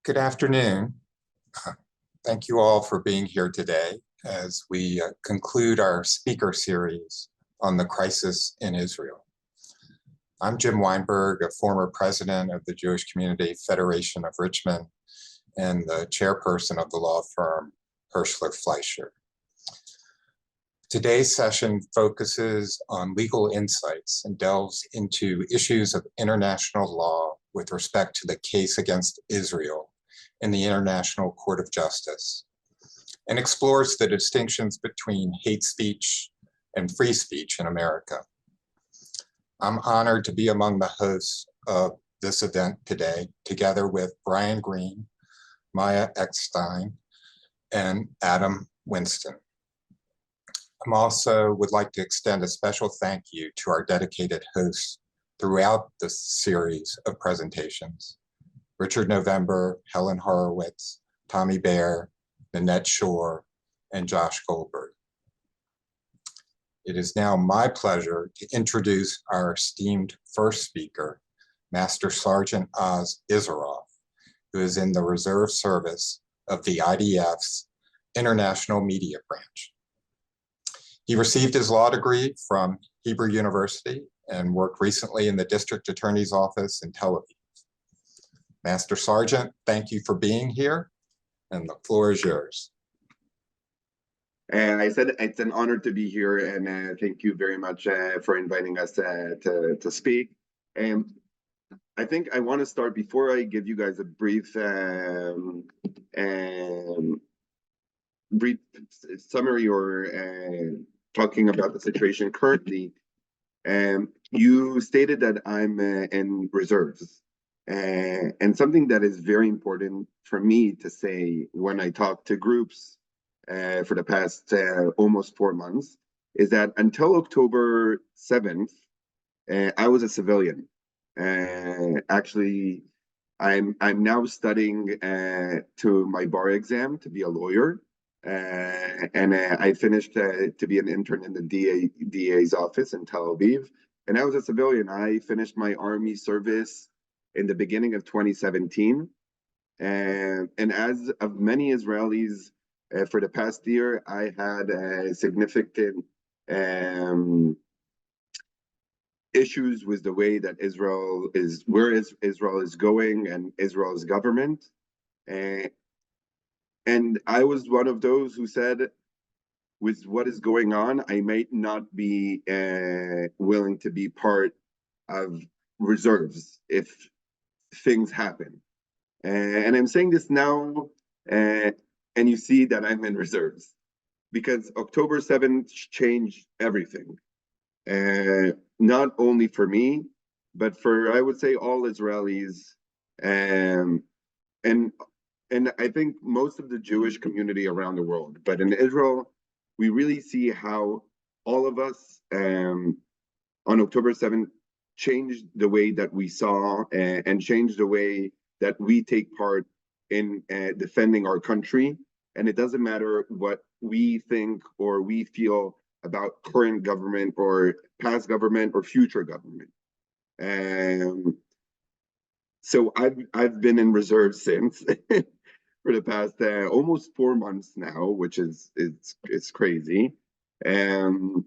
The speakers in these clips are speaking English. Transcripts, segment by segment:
Good afternoon. Thank you all for being here today as we conclude our speaker series on the crisis in Israel. I'm Jim Weinberg, a former president of the Jewish Community Federation of Richmond and the chairperson of the law firm Hirschler Fleischer. Today's session focuses on legal insights and delves into issues of international law with respect to the case against Israel in the International Court of Justice, and explores the distinctions between hate speech and free speech in America. I'm honored to be among the hosts of this event today, together with Brian Green, Maya Eckstein, and Adam Winston. I also would like to extend a special thank you to our dedicated hosts throughout this series of presentations: Richard November, Helen Horowitz, Tommy Baer, Nanette Shore, and Josh Goldberg. It is now my pleasure to introduce our esteemed first speaker, Master Sergeant Oz Isaroff, who is in the Reserve Service of the IDF's International Media Branch. He received his law degree from Hebrew University and worked recently in the District Attorney's Office in Tel Aviv. Master Sergeant, thank you for being here, and the floor is yours. I said it's an honor to be here, and thank you very much for inviting us to speak. I think I want to start, before I give you guys a brief summary or talking about the situation currently. You stated that I'm in reserves. And something that is very important for me to say when I talk to groups for the past almost 4 months is that until October 7th, I was a civilian. Actually, I'm now studying to my bar exam to be a lawyer. And I finished to be an intern in the DA's office in Tel Aviv. And I was a civilian. I finished my army service in the beginning of 2017. And as of many Israelis for the past year, I had significant issues with the way that Israel is going and Israel's government. And I was one of those who said, with what is going on, I might not be willing to be part of reserves if things happen. And I'm saying this now, and you see that I'm in reserves, because October 7th changed everything. Not only for me, but for, I would say, all Israelis. And I think most of the Jewish community around the world. But in Israel, we really see how all of us on October 7th changed the way that we saw and changed the way that we take part in defending our country. And it doesn't matter what we think or we feel about current government or past government or future government. So I've been in reserve since for the past almost 4 months now, which is it's crazy. And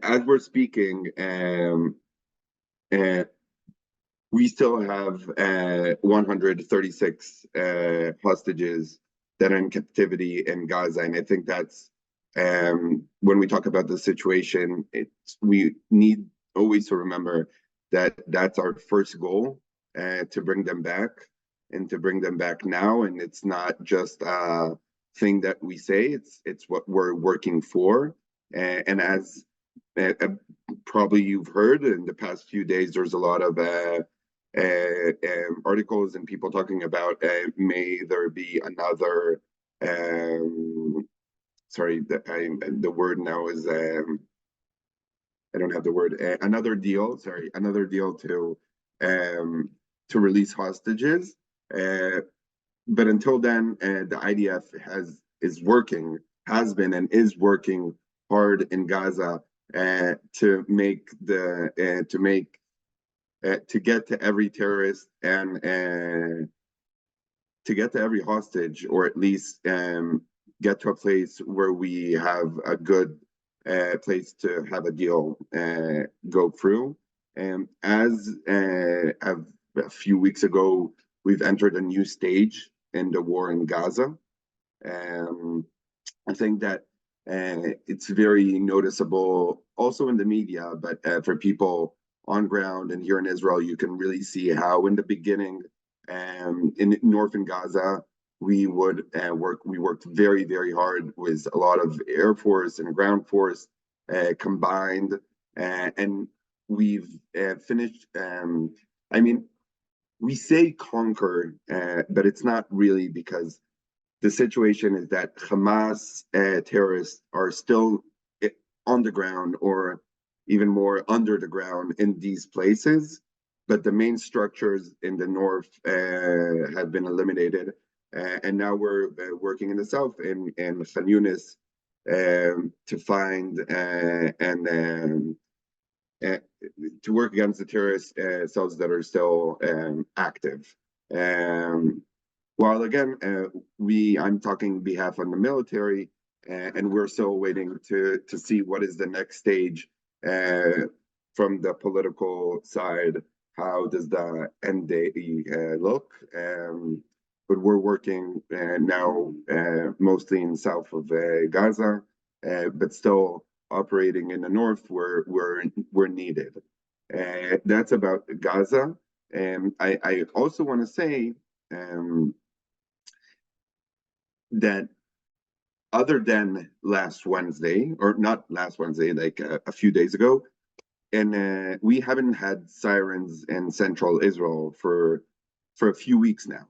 as we're speaking, we still have 136 hostages that are in captivity in Gaza, and I think that's when we talk about the situation, we need always to remember that that's our first goal, to bring them back, and to bring them back now. And it's not just a thing that we say; it's what we're working for. And as probably you've heard in the past few days, there's a lot of articles and people talking about may there be another. Sorry, the word now is I don't have the word. Another deal. Sorry, another deal to release hostages. But until then, the IDF has been and is working hard in Gaza to get to every terrorist and to get to every hostage, or at least get to a place where we have a good place to have a deal go through. As a few weeks ago, we've entered a new stage in the war in Gaza. I think that it's very noticeable also in the media, but for people on ground and here in Israel, you can really see how in the beginning in northern Gaza, we would we worked very, very hard with a lot of Air Force and ground force combined, and we've finished. I mean, we say conquer, but it's not really, because the situation is that Hamas terrorists are still on the ground, or even more under the ground in these places. But the main structures in the north have been eliminated. And now we're working in the south in Khan Yunis to find and to work against the terrorist cells that are still active. While again, I'm talking on behalf of the military, and we're still waiting to see what is the next stage from the political side. How does the end day look? But we're working now mostly in south of Gaza, but still operating in the north where we're needed. That's about Gaza. And I also want to say that other than last Wednesday, or not last Wednesday, like a few days ago, and we haven't had sirens in central Israel for a few weeks now.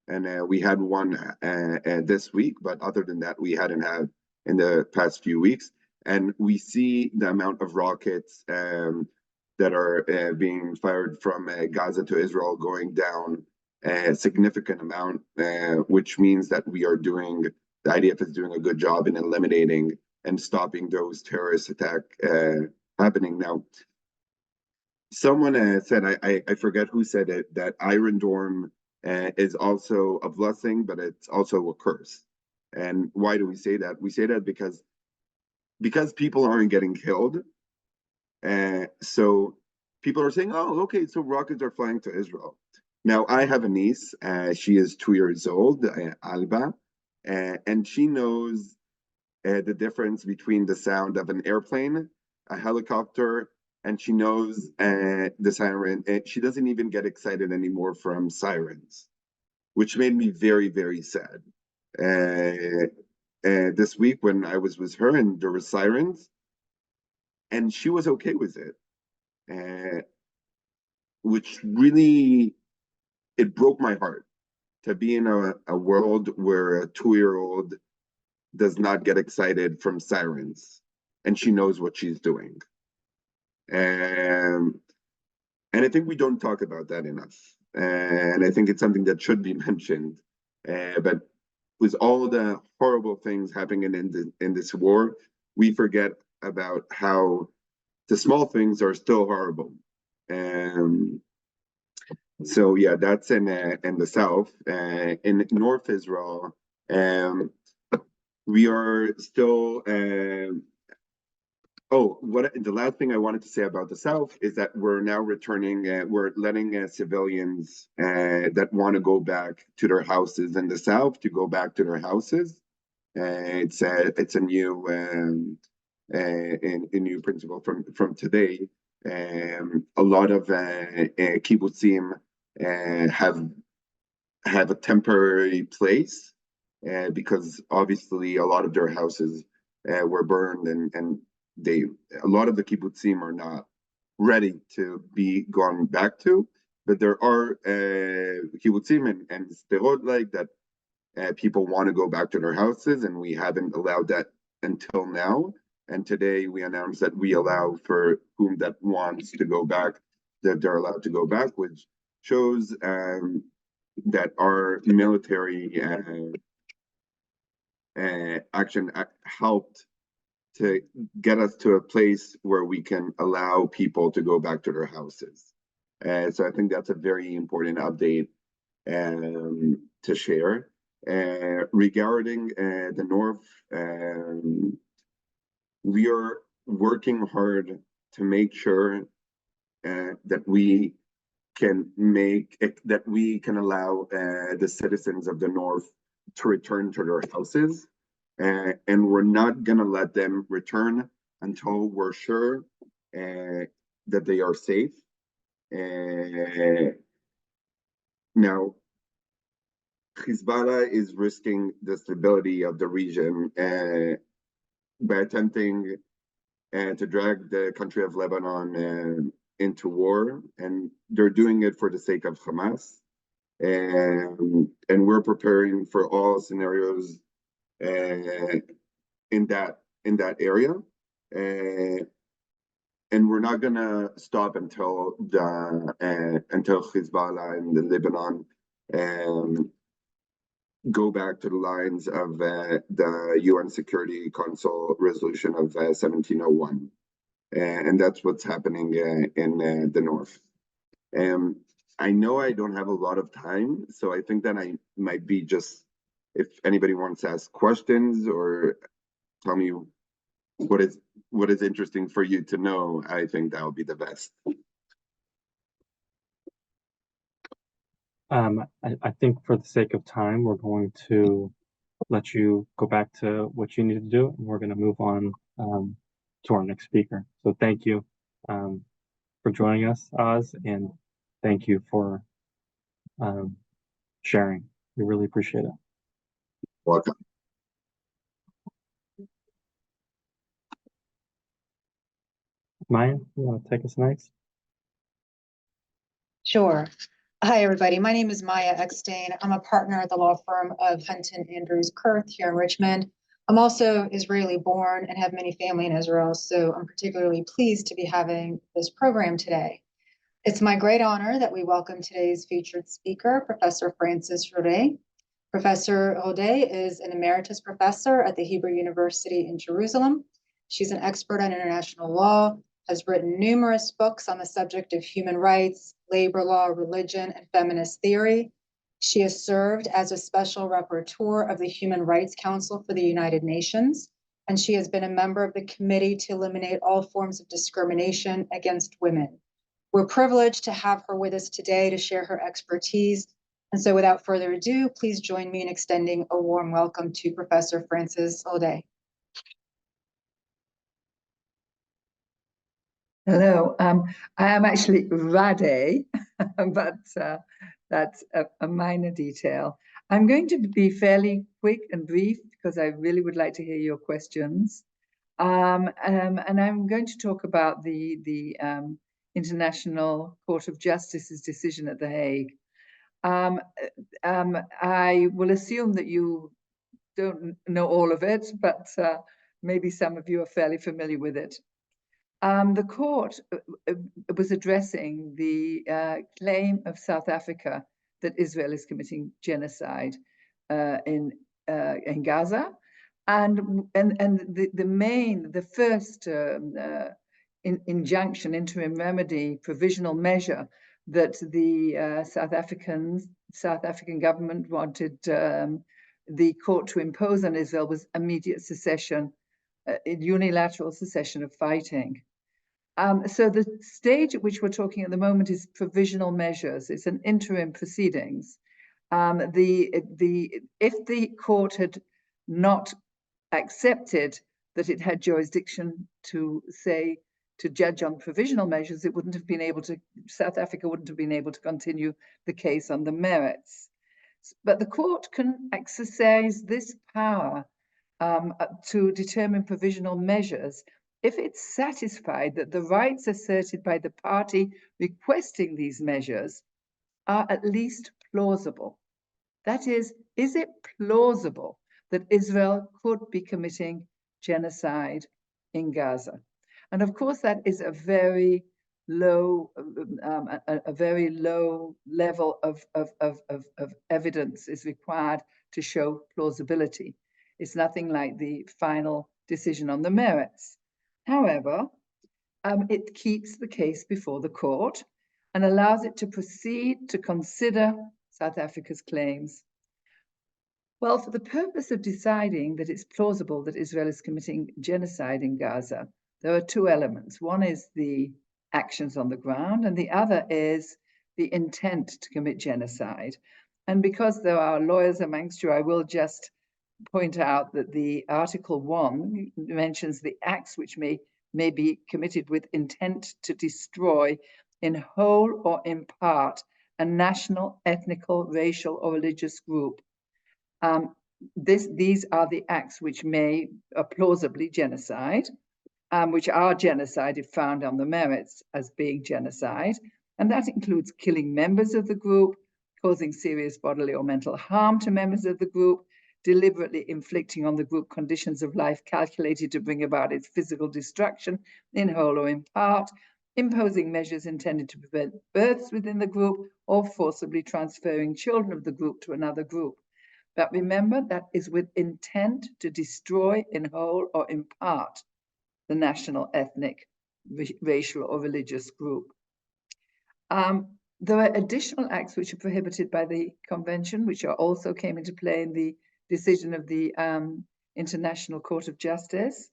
And we had one this week, but other than that, we hadn't had in the past few weeks. And we see the amount of rockets that are being fired from Gaza to Israel going down a significant amount, which means that the IDF is doing a good job in eliminating and stopping those terrorist attacks happening. Now, someone said, I forget who said it, that Iron Dome is also a blessing, but it's also a curse. And why do we say that? We say that because people aren't getting killed. So people are saying, oh, okay, so rockets are flying to Israel. Now, I have a niece. She is 2 years old, Alba, and she knows the difference between the sound of an airplane, a helicopter, and she knows the siren. She doesn't even get excited anymore from sirens, which made me very, very sad. This week when I was with her and there were sirens, and she was okay with it, which really, it broke my heart to be in a world where a 2-year-old does not get excited from sirens, and she knows what she's doing. And I think we don't talk about that enough. And I think it's something that should be mentioned. But with all the horrible things happening in this war, we forget about how the small things are still horrible. So yeah, that's in the south. In North Israel, we are still. The last thing I wanted to say about the South is that we're now returning, we're letting civilians that want to go back to their houses in the South to go back to their houses. It's a new new principle from today. A lot of kibbutzim have a temporary place because obviously a lot of their houses were burned, and a lot of the kibbutzim are not ready to be gone back to, but there are kibbutzim and Sderot like that people want to go back to their houses, and we haven't allowed that until now. And today we announced that we allow for whom that wants to go back, that they're allowed to go back, which shows that our military action helped to get us to a place where we can allow people to go back to their houses. So I think that's a very important update. to share. Regarding the North, we are working hard to make sure that we can allow the citizens of the North to return to their houses, and we're not gonna let them return until we're sure that they are safe. Now, Hezbollah is risking the stability of the region by attempting to drag the country of Lebanon into war, and they're doing it for the sake of Hamas. And we're preparing for all scenarios in that area. And we're not gonna stop until Hezbollah and the Lebanon go back to the lines of the UN Security Council resolution of 1701. And that's what's happening in the North. I know I don't have a lot of time, so I think that I might be just, if anybody wants to ask questions or tell me what is interesting for you to know, I think that would be the best. I think for the sake of time, we're going to let you go back to what you need to do, and we're going to move on to our next speaker. So thank you for joining us, Oz, and thank you for sharing. We really appreciate it. Welcome. Maya, you want to take us next? Sure. Hi, everybody. My name is Maya Eckstein. I'm a partner at the law firm of Hunton Andrews Kurth here in Richmond. I'm also Israeli born and have many family in Israel, so I'm particularly pleased to be having this program today. It's my great honor that we welcome today's featured speaker, Professor Frances Rodé. Professor Rodé is an emeritus professor at the Hebrew University in Jerusalem. She's an expert on international law, has written numerous books on the subject of human rights, labor law, religion, and feminist theory. She has served as a special rapporteur of the Human Rights Council for the United Nations, and she has been a member of the Committee to Eliminate All Forms of Discrimination Against Women. We're privileged to have her with us today to share her expertise. And so without further ado, please join me in extending a warm welcome to Professor Frances Rodé. Hello, I am actually Radé, but that's a minor detail. I'm going to be fairly quick and brief because I really would like to hear your questions. And I'm going to talk about the International Court of Justice's decision at The Hague. I will assume that you don't know all of it, but maybe some of you are fairly familiar with it. The court was addressing the claim of South Africa that Israel is committing genocide in Gaza, and the first injunction, interim remedy, provisional measure that the South African government wanted the court to impose on Israel was immediate cessation, unilateral cessation of fighting. So the stage at which we're talking at the moment is provisional measures. It's an interim proceedings. If the court had not accepted that it had jurisdiction to judge on provisional measures, it wouldn't have been able to, South Africa wouldn't have been able to continue the case on the merits. But the court can exercise this power to determine provisional measures if it's satisfied that the rights asserted by the party requesting these measures are at least plausible. That is it plausible that Israel could be committing genocide in Gaza? And of course, that is a very low level of evidence is required to show plausibility. It's nothing like the final decision on the merits. However, it keeps the case before the court and allows it to proceed to consider South Africa's claims? Well, for the purpose of deciding that it's plausible that Israel is committing genocide in Gaza, there are two elements. One is the actions on the ground, and the other is the intent to commit genocide. And because there are lawyers amongst you, I will just point out that the Article 1 mentions the acts which may be committed with intent to destroy in whole or in part a national, ethnical, racial, or religious group. These are the acts which may plausibly genocide, which are genocide if found on the merits as being genocide. And that includes killing members of the group, causing serious bodily or mental harm to members of the group, deliberately inflicting on the group conditions of life calculated to bring about its physical destruction in whole or in part, imposing measures intended to prevent births within the group, or forcibly transferring children of the group to another group. But remember, that is with intent to destroy in whole or in part the national, ethnic, racial, or religious group. There are additional acts which are prohibited by the convention, which also came into play in the decision of the International Court of Justice.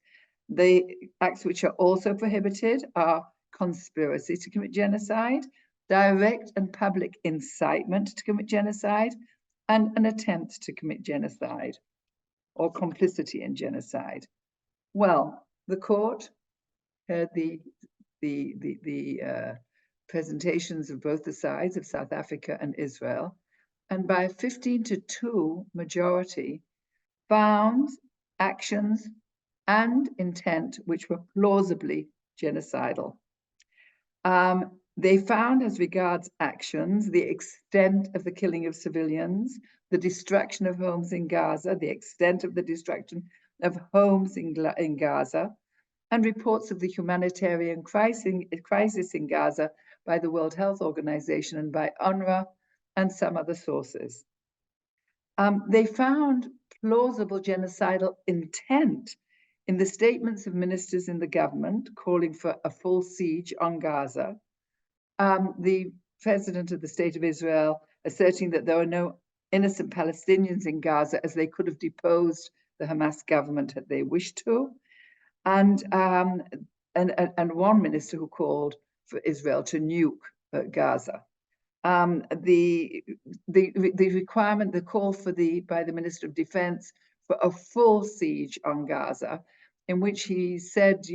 The acts which are also prohibited are conspiracy to commit genocide, direct and public incitement to commit genocide, and an attempt to commit genocide or complicity in genocide. Well, the court heard the presentations of both the sides of South Africa and Israel, and by a 15-2 majority found actions and intent which were plausibly genocidal. They found, as regards actions, the extent of the killing of civilians, the destruction of homes in Gaza, the extent of the destruction of homes in Gaza, and reports of the humanitarian crisis in Gaza by the World Health Organization and by UNRWA and some other sources. They found plausible genocidal intent in the statements of ministers in the government calling for a full siege on Gaza. The president of the State of Israel asserting that there were no innocent Palestinians in Gaza, as they could have deposed the Hamas government had they wished to, and one minister who called for Israel to nuke Gaza. The requirement, the call by the Minister of Defense for a full siege on Gaza, in which he said,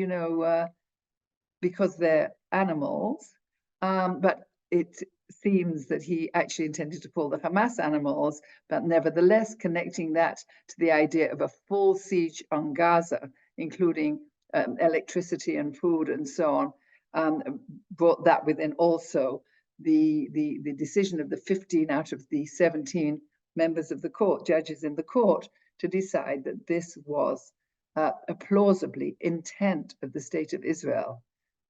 because they're animals, but it seems that he actually intended to call the Hamas animals, but nevertheless connecting that to the idea of a full siege on Gaza, including electricity and food and so on, brought that within also the decision of the 15 out of the 17 members of the court, judges in the court, to decide that this was a plausibly intent of the State of Israel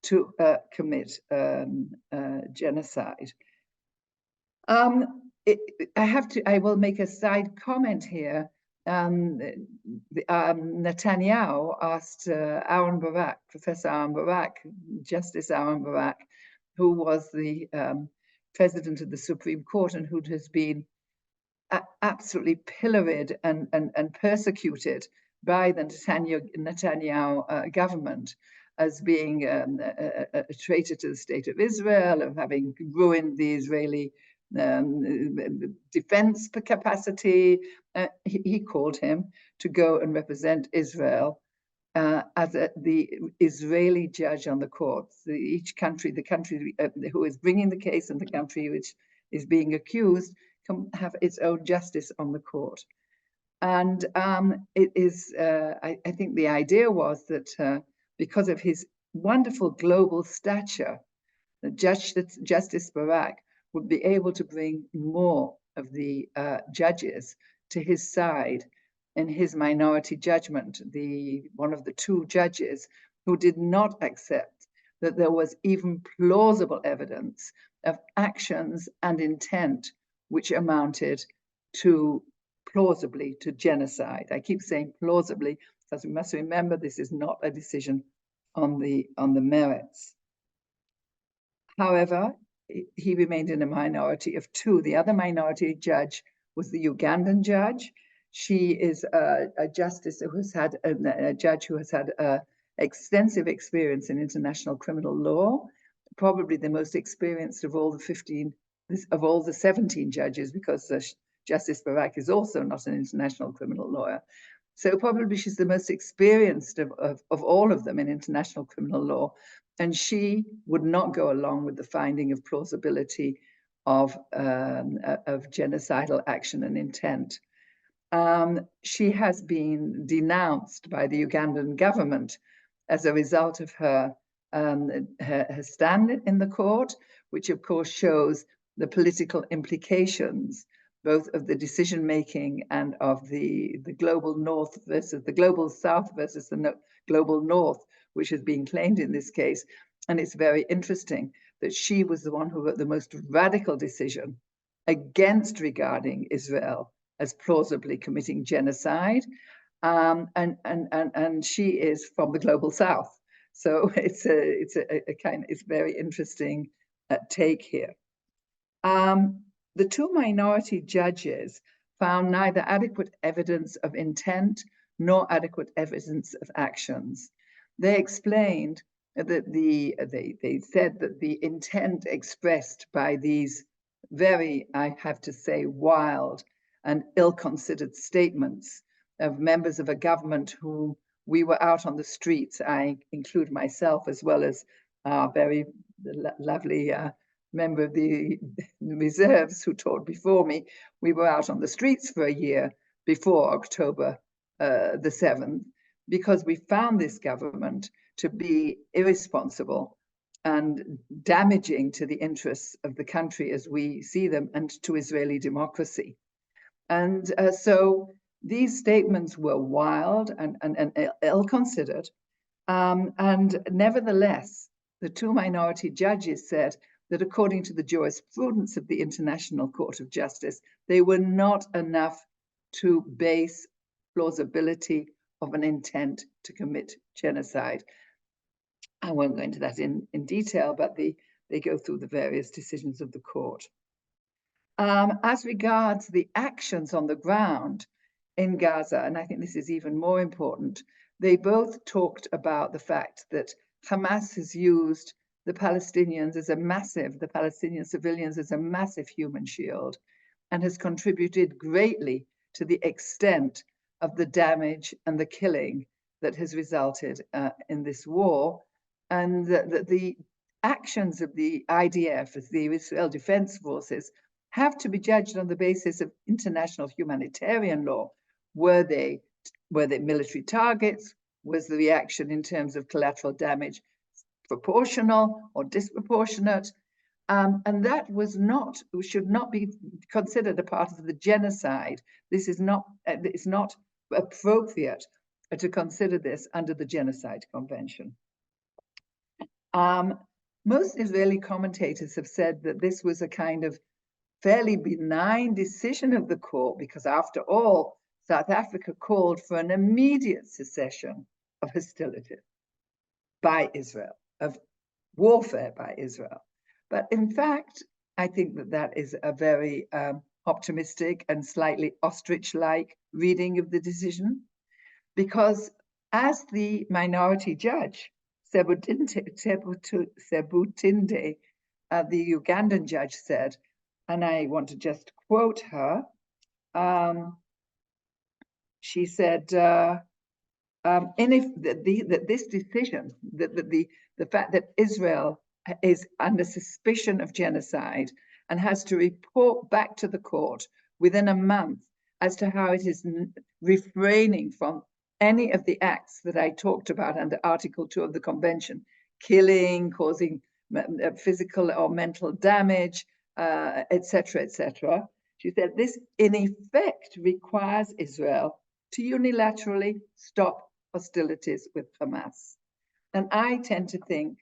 to commit genocide. I will make a side comment here. Netanyahu asked Aaron Barak, Professor Aaron Barak, Justice Aaron Barak, who was the president of the Supreme Court and who has been absolutely pilloried and persecuted by the Netanyahu government as being a traitor to the State of Israel, of having ruined the Israeli defense capacity. He called him to go and represent Israel as the Israeli judge on the court. So each country, the country who is bringing the case and the country which is being accused, can have its own justice on the court. And it is, I think the idea was that because of his wonderful global stature, that Justice Barak would be able to bring more of the judges to his side in his minority judgment, one of the two judges who did not accept that there was even plausible evidence of actions and intent which amounted to plausibly to genocide. I keep saying plausibly because we must remember this is not a decision on the merits. However, he remained in a minority of 2. The other minority judge was the Ugandan judge. She is a justice who has had a judge who has had extensive experience in international criminal law, probably the most experienced of all the 17 judges, because Justice Barak is also not an international criminal lawyer. So probably she's the most experienced of all of them in international criminal law. And she would not go along with the finding of plausibility of genocidal action and intent. She has been denounced by the Ugandan government as a result of her stand in the court, which of course shows the political implications both of the decision making and of the global north versus the global south versus the global north, which has been claimed in this case. And it's very interesting that she was the one who wrote the most radical decision against regarding Israel as plausibly committing genocide. And she is from the global south. So it's very interesting take here. The 2 minority judges found neither adequate evidence of intent nor adequate evidence of actions. They explained that they said that the intent expressed by these very, I have to say, wild and ill-considered statements of members of a government whom we were out on the streets, I include myself as well as our very lovely member of the reserves who taught before me, we were out on the streets for a year before October the 7th, because we found this government to be irresponsible and damaging to the interests of the country as we see them and to Israeli democracy. And so these statements were wild and ill-considered. And nevertheless, the 2 minority judges said that according to the jurisprudence of the International Court of Justice, they were not enough to base plausibility of an intent to commit genocide. I won't go into that in detail, but they go through the various decisions of the court. As regards the actions on the ground in Gaza, and I think this is even more important, they both talked about the fact that Hamas has used the Palestinian civilians as a massive human shield, and has contributed greatly to the extent of the damage and the killing that has resulted in this war. And the actions of the IDF, as the Israel Defense Forces, have to be judged on the basis of international humanitarian law. Were they military targets? Was the reaction in terms of collateral damage proportional or disproportionate? And that should not be considered a part of the genocide. This is not, it's not appropriate to consider this under the Genocide Convention. Most Israeli commentators have said that this was a kind of fairly benign decision of the court, because after all, South Africa called for an immediate cessation of hostilities by Israel, of warfare by Israel. But in fact, I think that is a very optimistic and slightly ostrich-like reading of the decision, because as the minority judge, Sebutinde, the Ugandan judge, said, and I want to just quote her, she said, that this decision, the fact that Israel is under suspicion of genocide and has to report back to the court within a month as to how it is refraining from any of the acts that I talked about under Article 2 of the Convention, killing, causing physical or mental damage, etc., etc. She said this in effect requires Israel to unilaterally stop hostilities with Hamas. And I tend to think,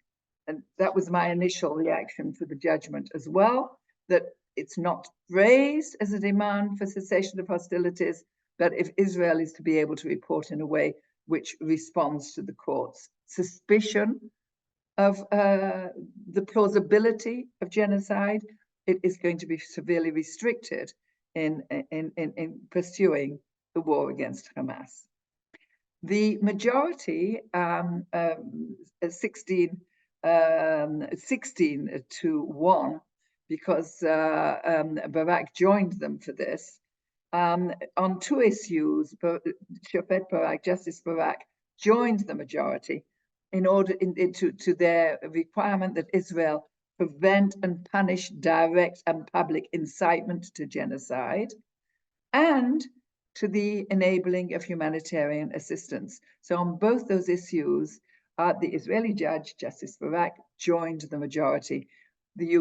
and that was my initial reaction to the judgment as well, that it's not phrased as a demand for cessation of hostilities, but if Israel is to be able to report in a way which responds to the court's suspicion of the plausibility of genocide, it is going to be severely restricted in pursuing the war against Hamas. The majority, 16 to 1, because Barak joined them for this, on 2 issues, Shofet Barak, Justice Barak, joined the majority in order to their requirement that Israel prevent and punish direct and public incitement to genocide, and to the enabling of humanitarian assistance. So on both those issues, the Israeli judge, Justice Barak, joined the majority. The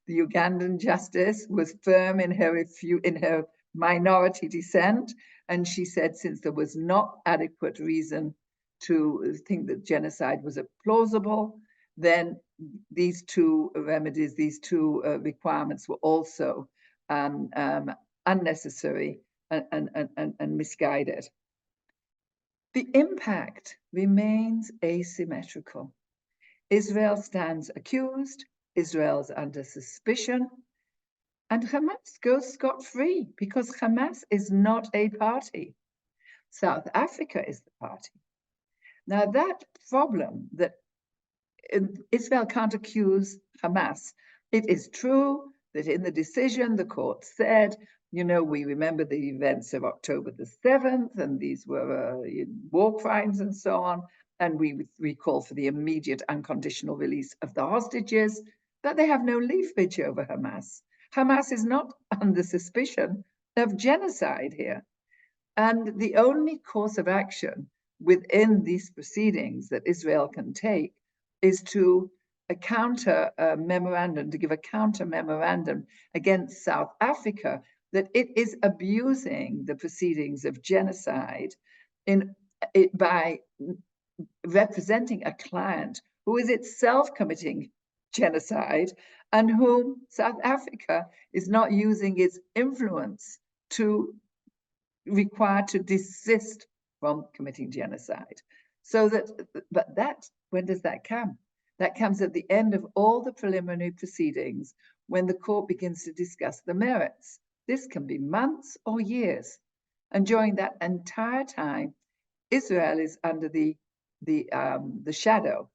Ugandan justice was firm in her minority dissent, and she said since there was not adequate reason to think that genocide was plausible, then these 2 remedies, these 2 requirements were also unnecessary and misguided. The impact remains asymmetrical. Israel stands accused, Israel's under suspicion, and Hamas goes scot-free because Hamas is not a party. South Africa is the party. Now that problem that Israel can't accuse Hamas, it is true that in the decision, the court said, you know, we remember the events of October the 7th, and these were war crimes and so on, and we call for the immediate unconditional release of the hostages, but they have no leverage over Hamas. Hamas is not under suspicion of genocide here. And the only course of action within these proceedings that Israel can take is to give a counter memorandum against South Africa that it is abusing the proceedings of genocide by representing a client who is itself committing genocide and whom South Africa is not using its influence to require to desist from committing genocide. So when does that come? That comes at the end of all the preliminary proceedings when the court begins to discuss the merits. This can be months or years. And during that entire time, Israel is under the shadow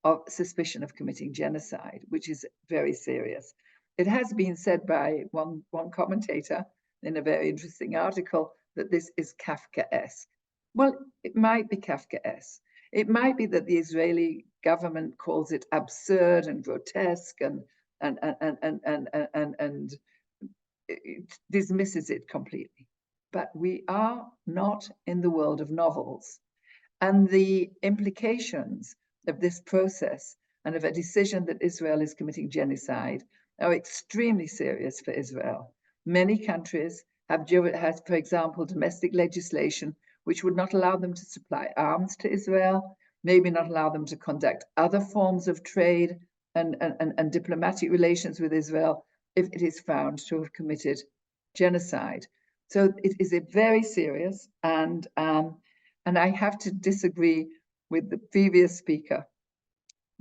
of suspicion of committing genocide, which is very serious. It has been said by one commentator in a very interesting article that this is Kafkaesque. Well, it might be Kafkaesque. It might be that the Israeli government calls it absurd and grotesque and dismisses it completely. But we are not in the world of novels. And the implications of this process and of a decision that Israel is committing genocide are extremely serious for Israel. Many countries have, for example, domestic legislation which would not allow them to supply arms to Israel, maybe not allow them to conduct other forms of trade and diplomatic relations with Israel if it is found to have committed genocide. So it is a very serious, and I have to disagree with the previous speaker.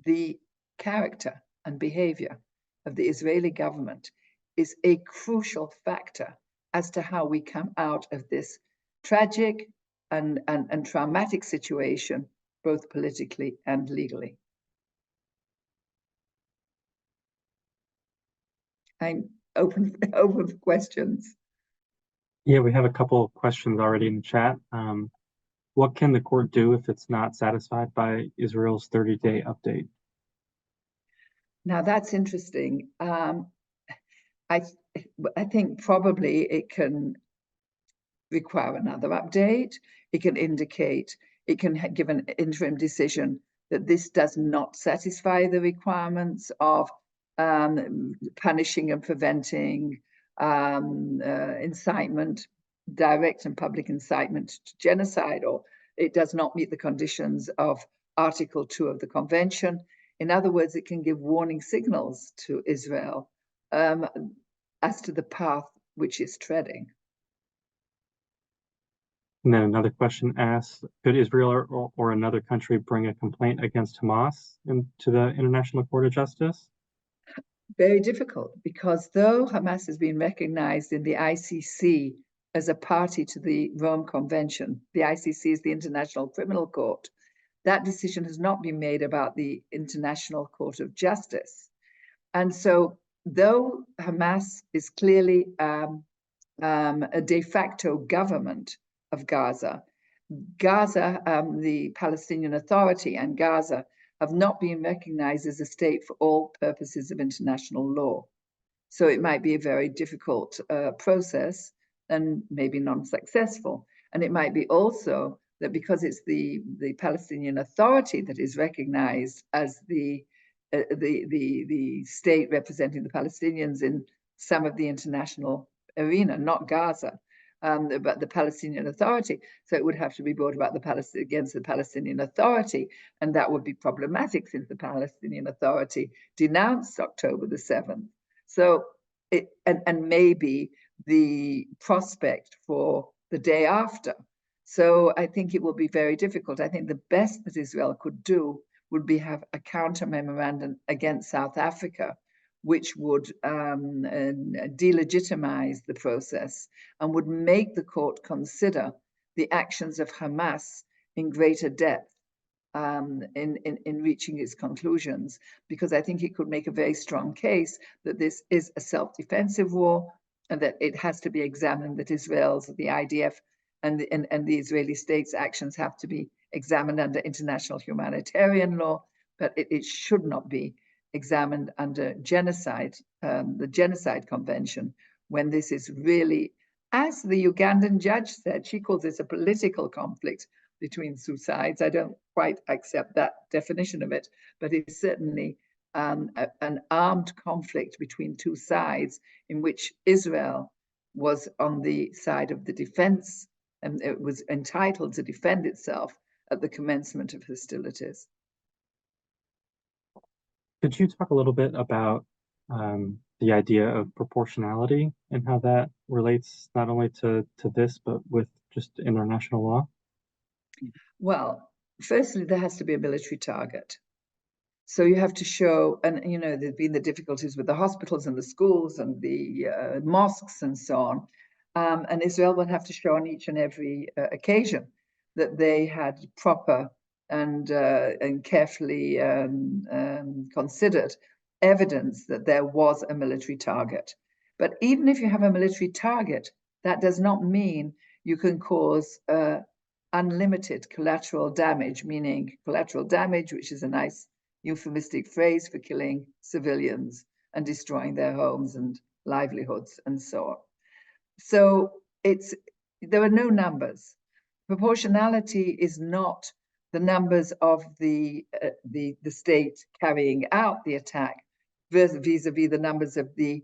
The character and behavior of the Israeli government is a crucial factor as to how we come out of this tragic and traumatic situation, both politically and legally. I'm open for questions. Yeah, we have a couple of questions already in the chat. What can the court do if it's not satisfied by Israel's 30-day update? Now that's interesting. I think probably it can require another update. It can indicate, it can give an interim decision that this does not satisfy the requirements of punishing and preventing incitement, direct and public incitement to genocide, or it does not meet the conditions of Article 2 of the Convention. In other words, it can give warning signals to Israel as to the path which it's treading. And then another question asks, could Israel or another country bring a complaint against Hamas to the International Court of Justice? Very difficult, because though Hamas has been recognized in the ICC as a party to the Rome Convention, the ICC is the International Criminal Court, that decision has not been made about the International Court of Justice. And so though Hamas is clearly a de facto government of Gaza, the Palestinian Authority and Gaza have not been recognized as a state for all purposes of international law. So it might be a very difficult process and maybe non-successful. And it might be also that because it's the Palestinian Authority that is recognized as the state representing the Palestinians in some of the international arena, not Gaza, but the Palestinian Authority. So it would have to be brought about against the Palestinian Authority, and that would be problematic since the Palestinian Authority denounced October the 7th. So and maybe the prospect for the day after. So I think it will be very difficult. I think the best that Israel could do would be have a counter memorandum against South Africa, which would delegitimize the process and would make the court consider the actions of Hamas in greater depth in reaching its conclusions, because I think it could make a very strong case that this is a self-defensive war and that it has to be examined, that Israel's, the IDF and the Israeli state's actions have to be examined under international humanitarian law, but it should not be examined under genocide, the Genocide Convention, when this is really, as the Ugandan judge said, she calls this a political conflict between two sides. I don't quite accept that definition of it, but it's certainly an armed conflict between two sides in which Israel was on the side of the defense and it was entitled to defend itself at the commencement of hostilities. Could you talk a little bit about the idea of proportionality and how that relates not only to this, but with just international law? Well, firstly, there has to be a military target. So you have to show, and you know, there's been the difficulties with the hospitals and the schools and the mosques and so on. And Israel will have to show on each and every occasion that they had proper and carefully considered evidence that there was a military target. But even if you have a military target, that does not mean you can cause unlimited collateral damage, meaning collateral damage, which is a nice euphemistic phrase for killing civilians and destroying their homes and livelihoods and so on. So there are no numbers. Proportionality is not the numbers of the state carrying out the attack vis-a-vis the numbers of the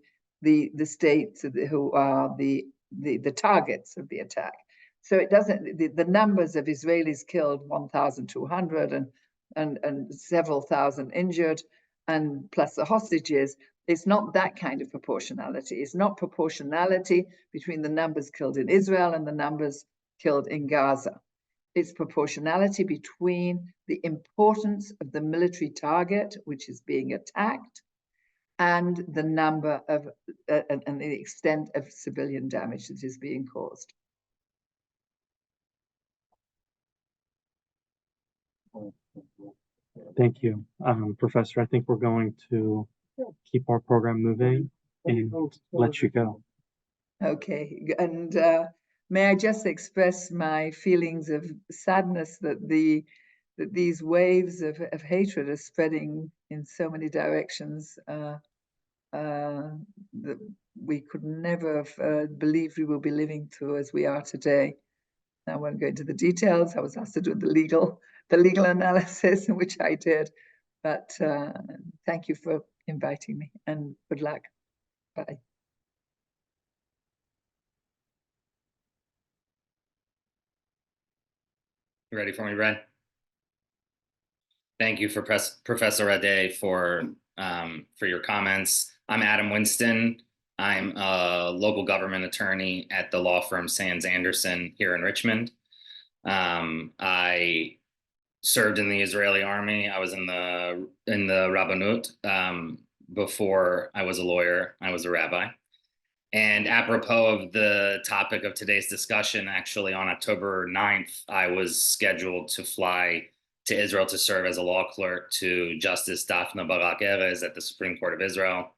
states who are the targets of the attack. So it doesn't, the numbers of Israelis killed 1,200 and several thousand injured, and plus the hostages, it's not that kind of proportionality. It's not proportionality between the numbers killed in Israel and the numbers killed in Gaza. It's proportionality between the importance of the military target, which is being attacked, and the number of, and the extent of civilian damage that is being caused. Thank you, Professor. I think we're going to keep our program moving and let you go. Okay, and may I just express my feelings of sadness that these waves of hatred are spreading in so many directions that we could never have believed we will be living through as we are today. I won't go into the details. I was asked to do the legal analysis, which I did. But thank you for inviting me, and good luck. Bye. You ready for me, Red? Thank you for Professor Ade for your comments. I'm Adam Winston. I'm a local government attorney at the law firm Sands Anderson here in Richmond. I served in the Israeli army. I was in the Rabbanut. Before I was a lawyer, I was a rabbi. And apropos of the topic of today's discussion, actually on October 9th, I was scheduled to fly to Israel to serve as a law clerk to Justice Daphne Barak Erez at the Supreme Court of Israel.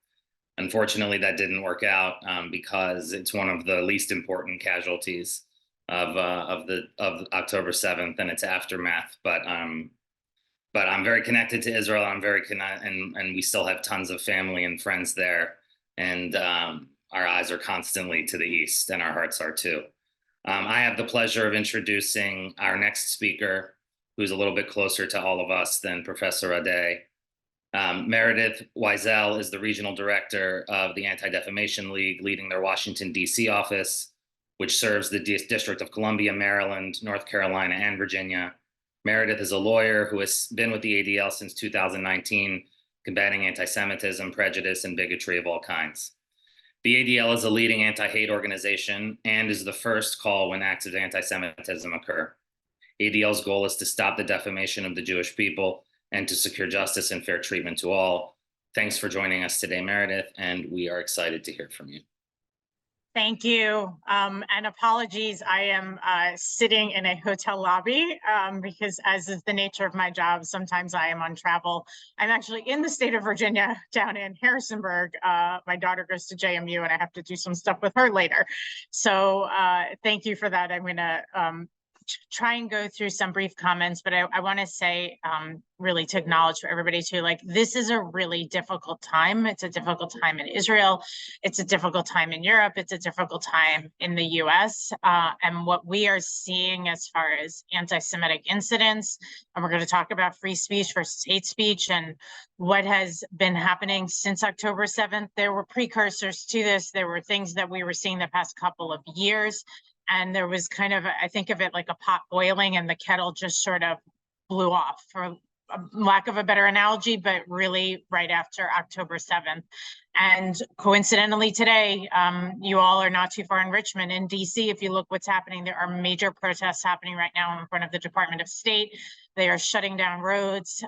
Unfortunately, that didn't work out because it's one of the least important casualties of October 7th and its aftermath. But I'm very connected to Israel. I'm very and we still have tons of family and friends there. And our eyes are constantly to the east, and our hearts are too. I have the pleasure of introducing our next speaker, who's a little bit closer to all of us than Professor Ade. Meredith Wiesel is the regional director of the Anti-Defamation League, leading their Washington, D.C. office, which serves the District of Columbia, Maryland, North Carolina, and Virginia. Meredith is a lawyer who has been with the ADL since 2019, combating anti-Semitism, prejudice, and bigotry of all kinds. The ADL is a leading anti-hate organization and is the first call when acts of anti-Semitism occur. ADL's goal is to stop the defamation of the Jewish people and to secure justice and fair treatment to all. Thanks for joining us today, Meredith, and we are excited to hear from you. Thank you, and apologies, I am sitting in a hotel lobby because as is the nature of my job, sometimes I am on travel. I'm actually in the state of Virginia, down in Harrisonburg. My daughter goes to JMU and I have to do some stuff with her later. So thank you for that. I'm gonna try and go through some brief comments, but I want to say really to acknowledge for everybody too, like this is a really difficult time. It's a difficult time in Israel. It's a difficult time in Europe. It's a difficult time in the US. And what we are seeing as far as anti-Semitic incidents, and we're going to talk about free speech versus hate speech and what has been happening since October 7th. There were precursors to this. There were things that we were seeing the past couple of years. And there was kind of, I think of it like a pot boiling and the kettle just sort of blew off, for lack of a better analogy, but really right after October 7th. And coincidentally today, you all are not too far in Richmond. In DC, if you look what's happening, there are major protests happening right now in front of the Department of State. They are shutting down roads,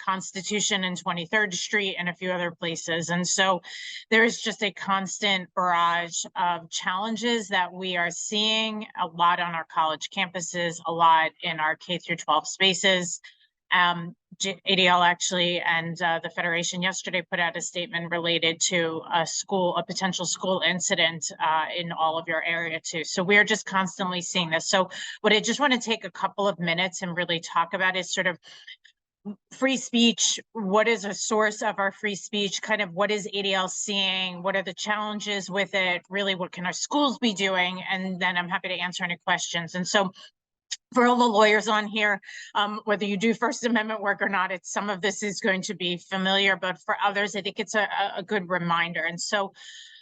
Constitution and 23rd Street and a few other places. And so there is just a constant barrage of challenges that we are seeing a lot on our college campuses, a lot in our K through 12 spaces. ADL actually and the Federation yesterday put out a statement related to a potential school incident in all of your area too. So we're just constantly seeing this. So what I just want to take a couple of minutes and really talk about is sort of free speech. What is a source of our free speech? Kind of what is ADL seeing? What are the challenges with it? Really, what can our schools be doing? And then I'm happy to answer any questions. And so for all the lawyers on here, whether you do First Amendment work or not, some of this is going to be familiar, but for others, I think it's a good reminder. And so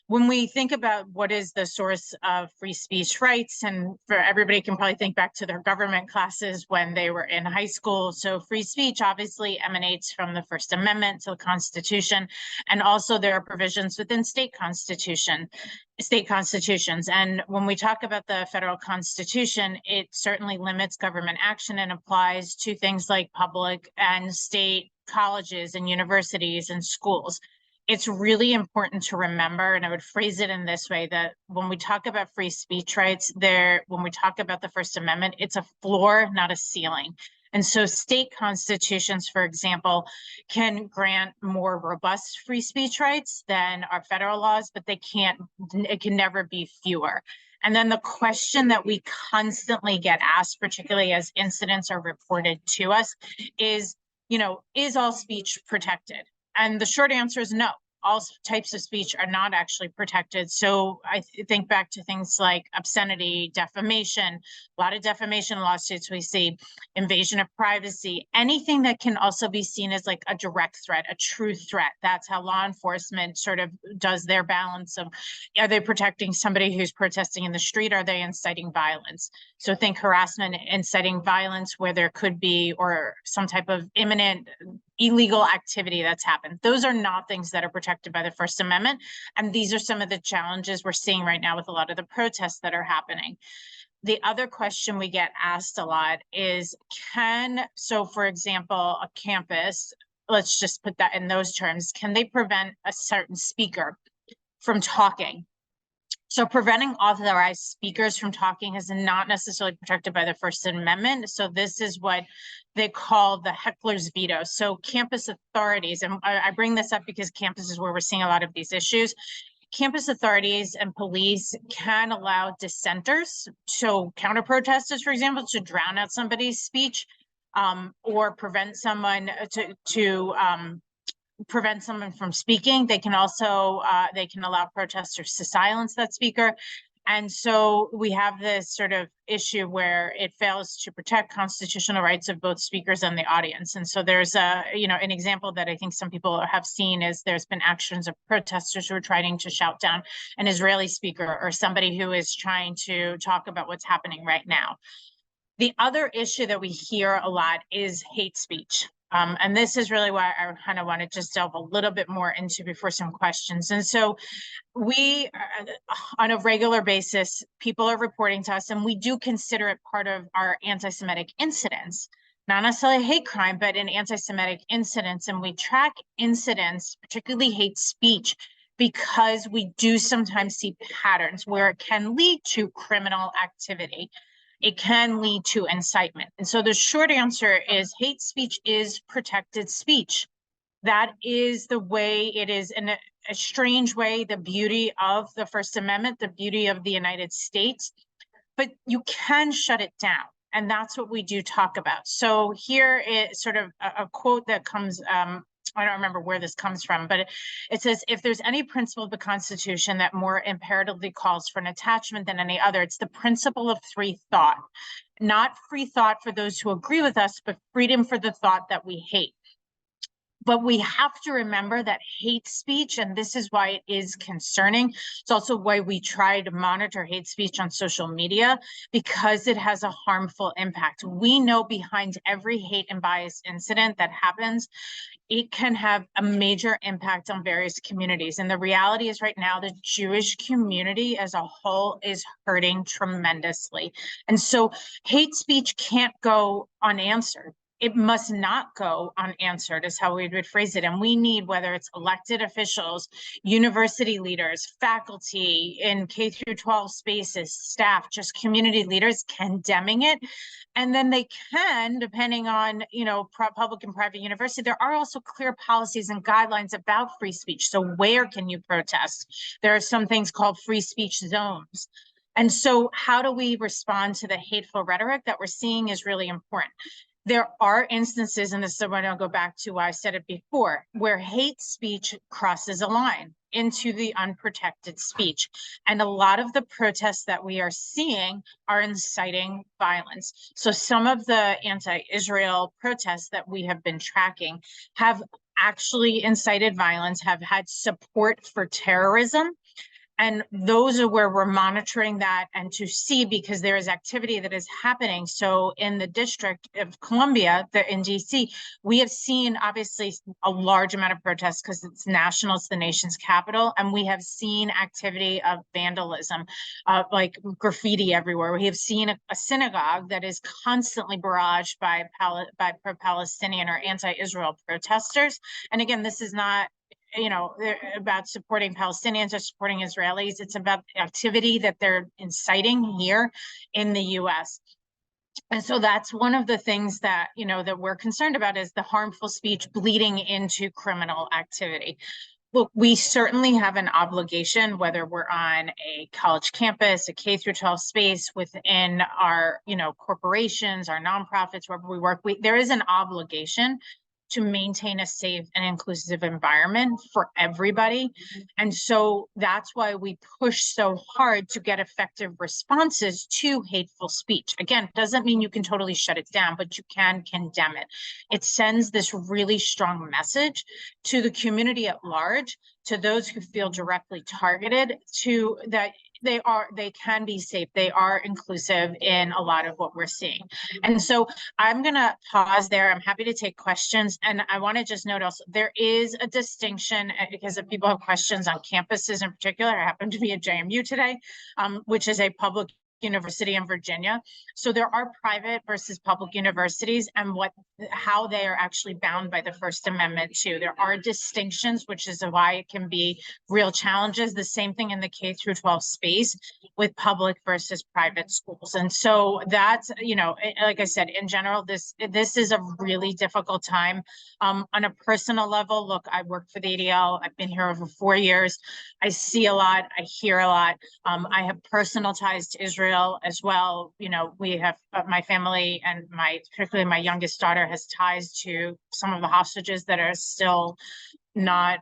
when we think about what is the source of free speech rights, and for everybody can probably think back to their government classes when they were in high school. So free speech obviously emanates from the First Amendment to the Constitution, and also there are provisions within state constitutions. And when we talk about the federal constitution, it certainly limits government action and applies to things like public and state colleges and universities and schools. It's really important to remember, and I would phrase it in this way, that when we talk about free speech rights, when we talk about the First Amendment, it's a floor, not a ceiling. And so state constitutions, for example, can grant more robust free speech rights than our federal laws, but it can never be fewer. And then the question that we constantly get asked, particularly as incidents are reported to us, is all speech protected? And the short answer is no. All types of speech are not actually protected. So I think back to things like obscenity, defamation, a lot of defamation lawsuits we see, invasion of privacy, anything that can also be seen as like a direct threat, a true threat. That's how law enforcement sort of does their balance of, are they protecting somebody who's protesting in the street? Are they inciting violence? So think harassment, inciting violence where there could be, or some type of imminent illegal activity that's happened. Those are not things that are protected by the First Amendment. And these are some of the challenges we're seeing right now with a lot of the protests that are happening. The other question we get asked a lot is, so for example, a campus, let's just put that in those terms, can they prevent a certain speaker from talking? So preventing authorized speakers from talking is not necessarily protected by the First Amendment. So this is what they call the heckler's veto. So campus authorities, and I bring this up because campus is where we're seeing a lot of these issues. Campus authorities and police can allow dissenters, so counter protesters, for example, to drown out somebody's speech, or prevent someone prevent someone from speaking. They can also they can allow protesters to silence that speaker. And so we have this sort of issue where it fails to protect constitutional rights of both speakers and the audience. And so there's an example that I think some people have seen is there's been actions of protesters who are trying to shout down an Israeli speaker or somebody who is trying to talk about what's happening right now. The other issue that we hear a lot is hate speech. And this is really why I kind of want to just delve a little bit more into before some questions. And so we, on a regular basis, people are reporting to us, and we do consider it part of our anti-Semitic incidents, not necessarily hate crime, but in anti-Semitic incidents. And we track incidents, particularly hate speech, because we do sometimes see patterns where it can lead to criminal activity. It can lead to incitement. And so the short answer is hate speech is protected speech. That is the way it is, in a strange way, the beauty of the First Amendment, the beauty of the United States, but you can shut it down. And that's what we do talk about. So here is sort of a quote that comes, I don't remember where this comes from, but it says, if there's any principle of the Constitution that more imperatively calls for an attachment than any other, it's the principle of free thought. Not free thought for those who agree with us, but freedom for the thought that we hate. But we have to remember that hate speech, and this is why it is concerning. It's also why we try to monitor hate speech on social media, because it has a harmful impact. We know behind every hate and bias incident that happens, it can have a major impact on various communities. And the reality is right now, the Jewish community as a whole is hurting tremendously. And so hate speech can't go unanswered. It must not go unanswered is how we would phrase it. And we need, whether it's elected officials, university leaders, faculty in K through 12 spaces, staff, just community leaders condemning it. And then they can, depending on, public and private university, there are also clear policies and guidelines about free speech. So where can you protest? There are some things called free speech zones. And so how do we respond to the hateful rhetoric that we're seeing is really important. There are instances, and this is when I'll go back to why I said it before, where hate speech crosses a line into the unprotected speech. And a lot of the protests that we are seeing are inciting violence. So some of the anti-Israel protests that we have been tracking have actually incited violence, have had support for terrorism. And those are where we're monitoring that and to see, because there is activity that is happening. So in the District of Columbia, in DC, we have seen obviously a large amount of protests because it's national, it's the nation's capital. And we have seen activity of vandalism, like graffiti everywhere. We have seen a synagogue that is constantly barraged by pro-Palestinian or anti-Israel protesters. And again, this is not about supporting Palestinians or supporting Israelis. It's about activity that they're inciting here in the US. And so that's one of the things that, that we're concerned about is the harmful speech bleeding into criminal activity. Look, we certainly have an obligation, whether we're on a college campus, a K through 12 space, within our, corporations, our nonprofits, wherever we work, there is an obligation to maintain a safe and inclusive environment for everybody. And so that's why we push so hard to get effective responses to hateful speech. Again, doesn't mean you can totally shut it down, but you can condemn it. It sends this really strong message to the community at large, to those who feel directly targeted, to that they can be safe. They are inclusive in a lot of what we're seeing. And so I'm going to pause there. I'm happy to take questions. And I want to just note also, there is a distinction, because if people have questions on campuses in particular, I happen to be at JMU today, which is a public University in Virginia. So there are private versus public universities, and how they are actually bound by the First Amendment too. There are distinctions, which is why it can be real challenges. The same thing in the K through 12 space with public versus private schools. And so that's, like I said, in general, this is a really difficult time. On a personal level, look, I work for the ADL. I've been here over 4 years. I see a lot. I hear a lot. I have personal ties to Israel as well. We have my family and particularly my youngest daughter has ties to some of the hostages that are still not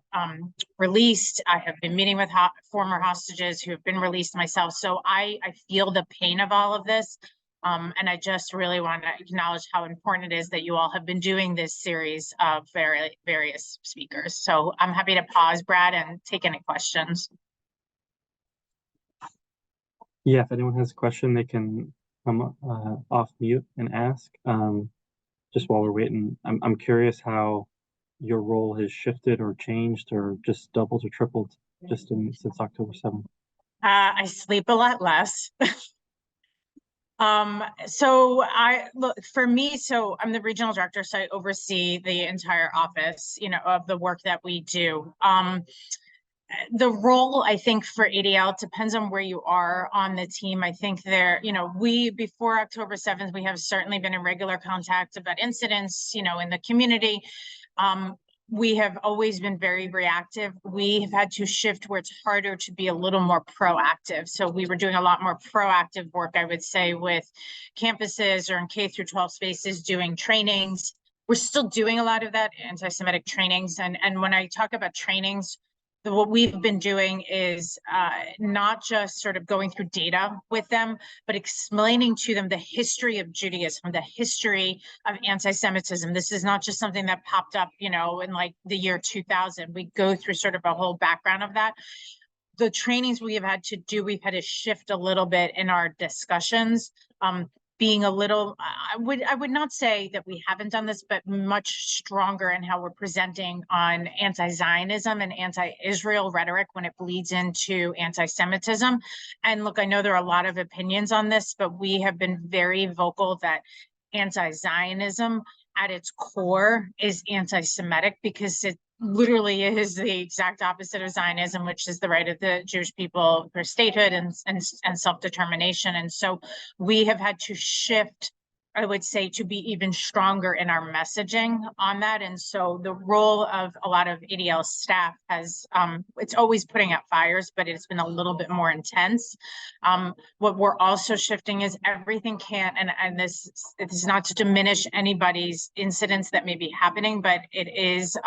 released. I have been meeting with former hostages who have been released myself. So I feel the pain of all of this. And I just really want to acknowledge how important it is that you all have been doing this series of various speakers. So I'm happy to pause, Brad, and take any questions. Yeah, if anyone has a question, they can come off mute and ask. Just while we're waiting, I'm curious how your role has shifted or changed or just doubled or tripled just since October 7th. I sleep a lot less. So for me, I'm the regional director, so I oversee the entire office, of the work that we do. The role, I think, for ADL depends on where you are on the team. I think before October 7th, we have certainly been in regular contact about incidents, in the community. We have always been very reactive. We have had to shift where it's harder to be a little more proactive. So we were doing a lot more proactive work, I would say, with campuses or in K through 12 spaces, doing trainings. We're still doing a lot of that, anti-Semitic trainings. And when I talk about trainings, what we've been doing is not just sort of going through data with them, but explaining to them the history of Judaism, the history of anti-Semitism. This is not just something that popped up, in like the year 2000. We go through sort of a whole background of that. The trainings we have had to do, we've had to shift a little bit in our discussions. Being a little, I would not say that we haven't done this, but much stronger in how we're presenting on anti-Zionism and anti-Israel rhetoric when it bleeds into anti-Semitism. And look, I know there are a lot of opinions on this, but we have been very vocal that anti-Zionism at its core is anti-Semitic, because it literally is the exact opposite of Zionism, which is the right of the Jewish people for statehood and self-determination. And so we have had to shift, I would say, to be even stronger in our messaging on that. And so the role of a lot of ADL staff has, it's always putting out fires, but it's been a little bit more intense. What we're also shifting is everything can't, and this is not to diminish anybody's incidents that may be happening, but it is,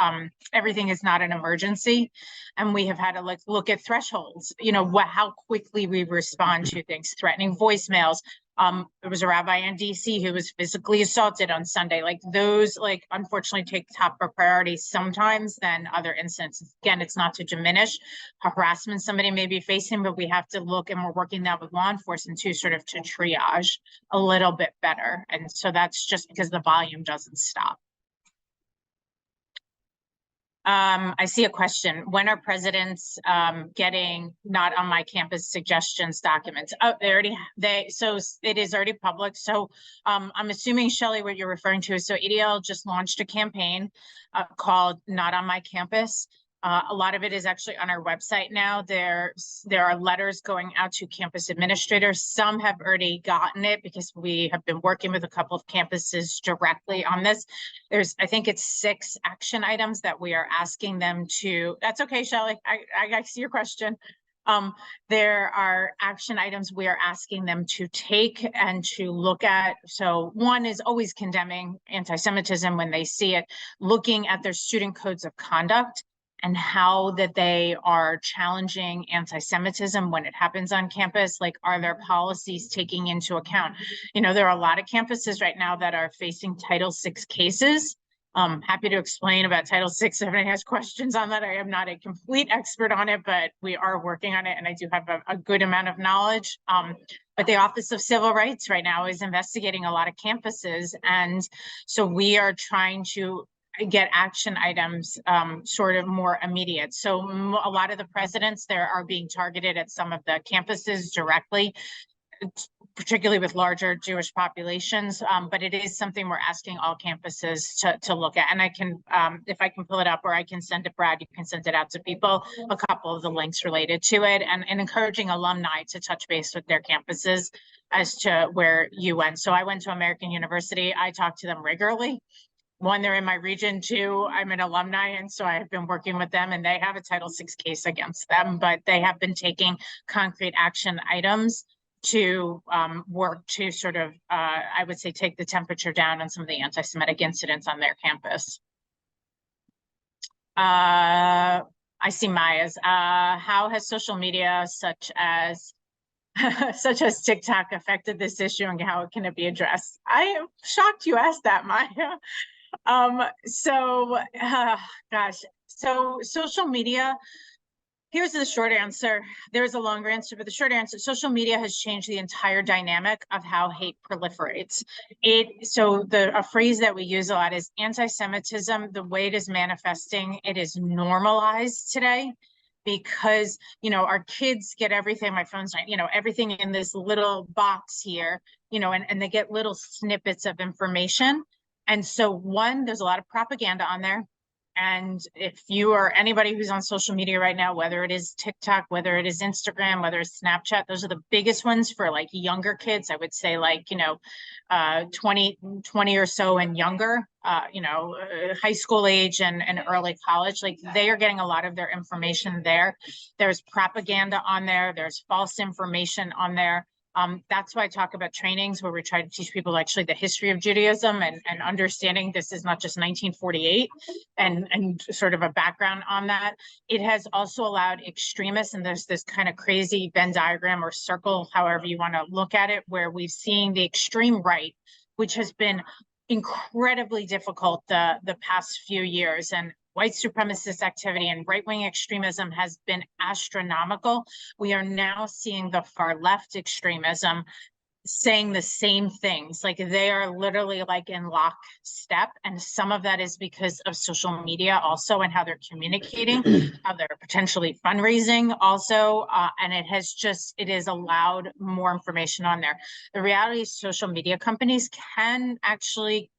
everything is not an emergency. And we have had to look at thresholds, how quickly we respond to things, threatening voicemails. There was a rabbi in DC who was physically assaulted on Sunday. Like those, unfortunately take top priority sometimes than other incidents. Again, it's not to diminish harassment somebody may be facing, but we have to look, and we're working that with law enforcement too, sort of to triage a little bit better. And so that's just because the volume doesn't stop. I see a question. When are presidents getting not on my campus suggestions documents? Oh, so it is already public. So I'm assuming, Shelley, what you're referring to is, so ADL just launched a campaign called Not on My Campus. A lot of it is actually on our website now. There are letters going out to campus administrators. Some have already gotten it because we have been working with a couple of campuses directly on this. I think it's 6 action items that we are asking them to. That's okay, Shelley. I see your question. There are action items we are asking them to take and to look at. So one is always condemning anti-Semitism when they see it, looking at their student codes of conduct and how that they are challenging anti-Semitism when it happens on campus. Like, are their policies taking into account? There are a lot of campuses right now that are facing Title VI cases. Happy to explain about Title VI if anyone has questions on that. I am not a complete expert on it, but we are working on it, and I do have a good amount of knowledge. But the Office of Civil Rights right now is investigating a lot of campuses, and so we are trying to get action items sort of more immediate. So a lot of the presidents there are being targeted at some of the campuses directly particularly with larger Jewish populations. But it is something we're asking all campuses to look at. And I can, if I can pull it up, or I can send it, Brad, you can send it out to people, a couple of the links related to it, and encouraging alumni to touch base with their campuses as to where you went. So I went to American University. I talk to them regularly. One, they're in my region. Two, I'm an alumni, and so I have been working with them, and they have a Title VI case against them, but they have been taking concrete action items to work to sort of, I would say, take the temperature down on some of the anti-Semitic incidents on their campus. I see Maya's. How has social media such as TikTok affected this issue, and how can it be addressed? I am shocked you asked that, Maya. Gosh, so social media, here's the short answer. There's a longer answer, but the short answer, social media has changed the entire dynamic of how hate proliferates. A phrase that we use a lot is anti-Semitism. The way it is manifesting, it is normalized today, because, our kids get everything, my phone's, everything in this little box here, and they get little snippets of information. And so one, there's a lot of propaganda on there. And if you are anybody who's on social media right now, whether it is TikTok, whether it is Instagram, whether it's Snapchat, those are the biggest ones for like younger kids. I would say 20 or so and younger, high school age and early college, like they are getting a lot of their information there. There's propaganda on there. There's false information on there. That's why I talk about trainings where we try to teach people actually the history of Judaism and understanding this is not just 1948 and sort of a background on that. It has also allowed extremists, and there's this kind of crazy Venn diagram or circle, however you want to look at it, where we've seen the extreme right, which has been incredibly difficult the past few years, and white supremacist activity and right-wing extremism has been astronomical. We are now seeing the far left extremism saying the same things. Like they are literally like in lockstep. And some of that is because of social media also, and how they're communicating, how they're potentially fundraising also. And it has allowed more information on there. The reality is social media companies can actually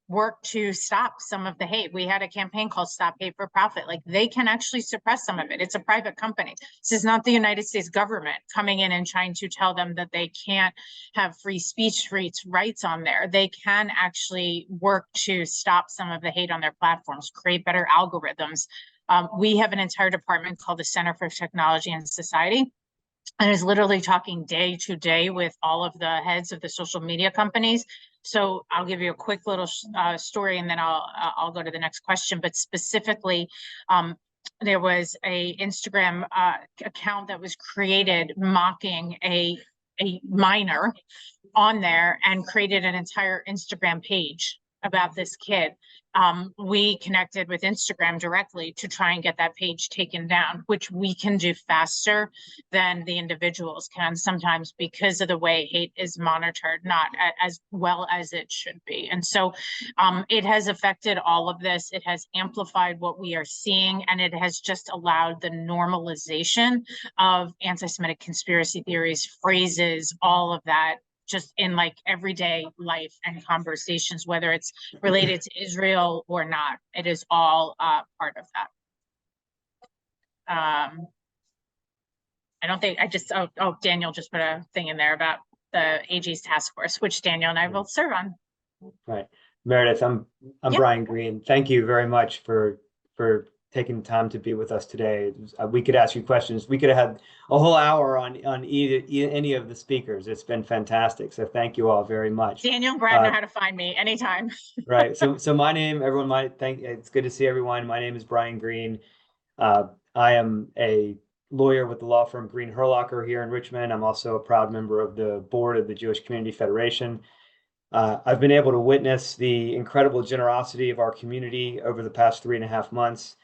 work to stop some of the hate. We had a campaign called Stop Hate for Profit. Like they can actually suppress some of it. It's a private company. This is not the United States government coming in and trying to tell them that they can't have free speech rights on there. They can actually work to stop some of the hate on their platforms, create better algorithms. We have an entire department called the Center for Technology and Society, and is literally talking day to day with all of the heads of the social media companies. So I'll give you a quick little story, and then I'll go to the next question. But specifically, there was a Instagram account that was created mocking a minor on there, and created an entire Instagram page about this kid. We connected with Instagram directly to try and get that page taken down, which we can do faster than the individuals can sometimes, because of the way hate is monitored, not as well as it should be. And so it has affected all of this. It has amplified what we are seeing, and it has just allowed the normalization of anti-Semitic conspiracy theories, phrases, all of that, just in like everyday life and conversations, whether it's related to Israel or not. It is all part of that. I don't think Daniel just put a thing in there about the AG's task force, which Daniel and I will serve on. Right. Meredith, I'm Yep. Brian Green. Thank you very much for taking time to be with us today. We could ask you questions. We could have had a whole hour on any of the speakers. It's been fantastic. So thank you all very much. Daniel and Brad know how to find me anytime. Right. So my name, everyone might think, it's good to see everyone. My name is Brian Green. I am a lawyer with the law firm Green Herlocker here in Richmond. I'm also a proud member of the board of the Jewish Community Federation. I've been able to witness the incredible generosity of our community over the past 3.5 months.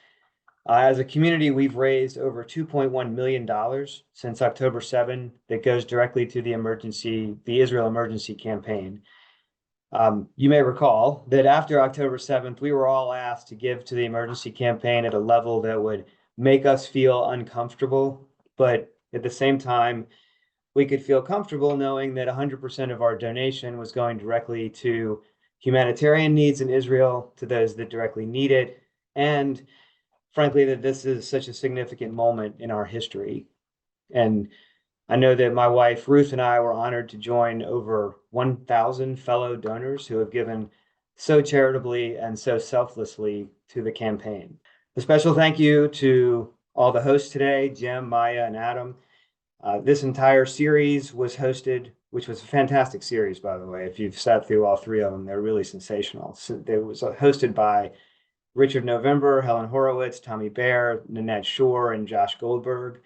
As a community, we've raised over $2.1 million since October 7 that goes directly to the Israel Emergency Campaign. You may recall that after October 7th, we were all asked to give to the emergency campaign at a level that would make us feel uncomfortable, but at the same time, we could feel comfortable knowing that 100% of our donation was going directly to humanitarian needs in Israel, to those that directly need it, and frankly, that this is such a significant moment in our history. And I know that my wife, Ruth, and I were honored to join over 1,000 fellow donors who have given so charitably and so selflessly to the campaign. A special thank you to all the hosts today, Jim, Maya, and Adam. This entire series was hosted, which was a fantastic series, by the way. If you've sat through all three of them, they're really sensational. So it was hosted by Richard November, Helen Horowitz, Tommy Baer, Nanette Shore, and Josh Goldberg.